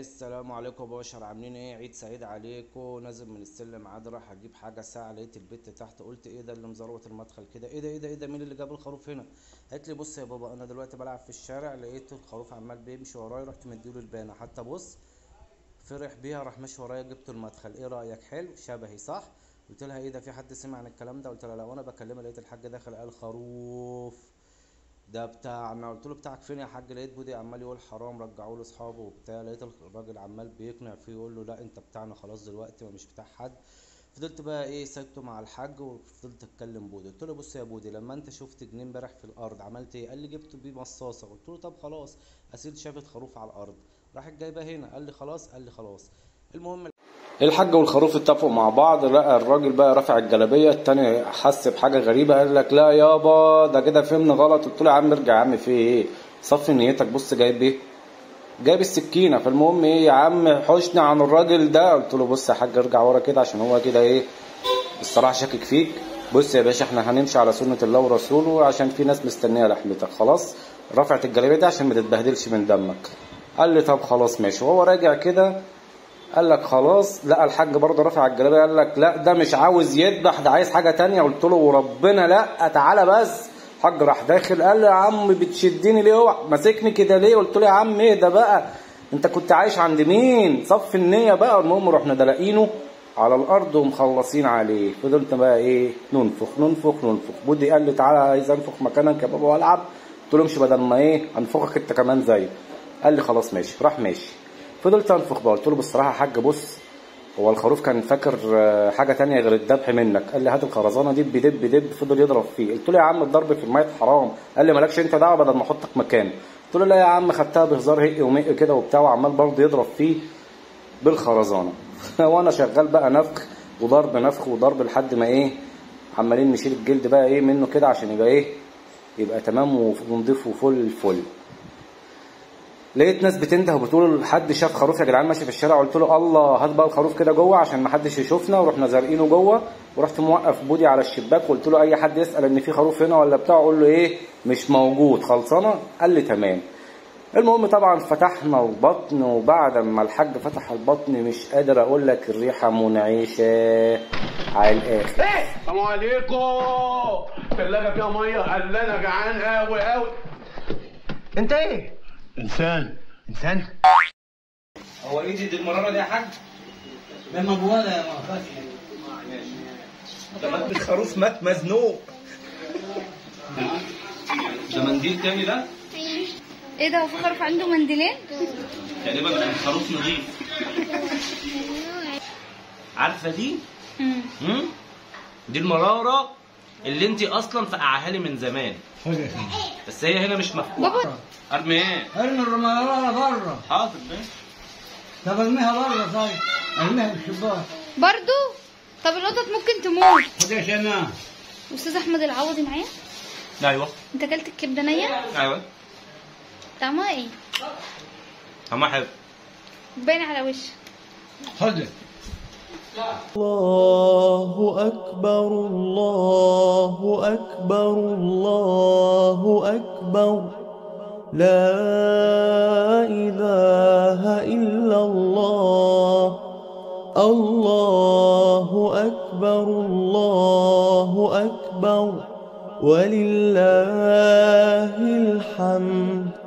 السلام عليكم يا بشر، عاملين ايه؟ عيد سعيد عليكم. نازل من السلم عاد راح اجيب حاجه ساعه، لقيت البت تحت، قلت ايه ده اللي مزروط المدخل كده؟ ايه ده مين اللي جاب الخروف هنا؟ قالت لي بص يا بابا، انا دلوقتي بلعب في الشارع، لقيت الخروف عمال بيمشي ورايا، رحت مديله البانه حتى. بص، فرح بيها، راح ماشي ورايا، جبت المدخل. ايه رايك؟ حلو شبهي صح؟ قلت لها ايه ده، في حد سمع عن الكلام ده؟ قلت لها لا. وانا بكلمها لقيت الحاج داخل قال خروف ده بتاعنا. قلت له بتاعك فين يا حاج؟ لقيت بودي عمال يقول حرام رجعوه لاصحابه وبتاع. لقيت الراجل عمال بيقنع فيه يقول له لا انت بتاعنا خلاص دلوقتي ومش بتاع حد. فضلت بقى ايه سايبته مع الحاج وفضلت اتكلم بودي. قلت له بص يا بودي، لما انت شفت جنين امبارح في الارض عملت ايه؟ قال لي جبت بيه مصاصه. قلت له طب خلاص. اسيل شافت خروف على الارض راحت جايبه هنا. قال لي خلاص. المهم الحاج والخروف اتفقوا مع بعض. لقى الراجل بقى رافع الجلابيه، التاني حس بحاجه غريبه، قال لك لا يابا ده كده فهمني غلط. قلت له يا عم ارجع يا عم، في ايه؟ صفي نيتك. بص جايب ايه؟ جايب السكينه. فالمهم ايه يا عم، حوشني عن الراجل ده. قلت له بص يا حاج ارجع ورا كده، عشان هو كده ايه الصراحه شاكك فيك. بص يا باشا، احنا هنمشي على سنه الله ورسوله، عشان في ناس مستنيه لحمتك. خلاص رفعت الجلابيه دي عشان ما تتبهدلش من دمك. قال لي طب خلاص ماشي. وهو راجع كده قال لك خلاص، لقى الحاج برضه رافع الجلابيه، قال لك لا ده مش عاوز يذبح، ده عايز حاجه تانية. قلت له وربنا لا، تعالى بس. الحاج راح داخل قال له يا عم بتشدني ليه؟ اوعى ماسكني كده ليه؟ قلت له يا عم ايه ده بقى، انت كنت عايش عند مين؟ صف النيه بقى. المهم رحنا دلقينه على الارض ومخلصين عليه. فضلت بقى ايه ننفخ. بودي قال لي تعالى عايز انفخ مكانك يا بابا والعب. قلت له امشي بدل ما ايه انفخك انت كمان زيه. قال لي خلاص ماشي. راح ماشي. فضلت انفخ بقى. قلت له بصراحه يا حاج بص، هو الخروف كان فاكر حاجه تانية غير الذبح منك. قال لي هات الخرزانه دب دب دب. فضل يضرب فيه. قلت له يا عم الضرب في الميت حرام. قال لي مالكش انت دعوه بدل ما احطك مكانه. قلت له لا يا عم، خدتها بهزار هق ومق كده وبتاع، وعمال برضه يضرب فيه بالخرزانه. وانا شغال بقى نفخ وضرب، نفخ وضرب، لحد ما ايه عمالين نشيل الجلد بقى ايه منه كده، عشان يبقى ايه يبقى تمام ونضيف وفل الفل. لقيت ناس بتنده وبتقول حد شاف خروف يا جدعان ماشي في الشارع. قلت له الله، هات بقى الخروف كده جوه عشان ما حدش يشوفنا. ورحنا زارقينه جوه، ورحت موقف بودي على الشباك وقلت له اي حد يسال ان في خروف هنا ولا بتاع قول له ايه مش موجود، خلصانه. قال لي تمام. المهم طبعا فتحنا البطن، وبعد ما الحاج فتح البطن مش قادر اقول لك الريحه منعشه على الاخر. السلام عليكم. الثلاجه فيها ميه، قال انا جعان قوي قوي. انت ايه؟ انسان. هو ايدي دي المراره دي يا حاج؟ لما موالة يا مغفاش. ده مات بالخروف، مات مزنوق. ده منديل تاني ده؟ ايه ده، هو في خروف عنده منديلين؟ تقريبا كان خروف نظيف. عارفه دي؟ دي المراره اللي انت اصلا فقعها لي من زمان، بس هي هنا مش مفقوعه. ارمي ايه؟ ارمي المرارة بره. حاضر ماشي. طب ارميها بره. طيب ارميها بالشباك برضو؟ طب القطط ممكن تموت. خد يا شيماء. استاذ احمد العوضي معايا؟ ايوه. انت اكلت الكبده نيه؟ ايوه. طعمها ايه؟ طعمها حلو، باين على وشك. خد. الله أكبر الله أكبر الله أكبر، لا إله إلا الله. الله أكبر الله أكبر ولله الحمد.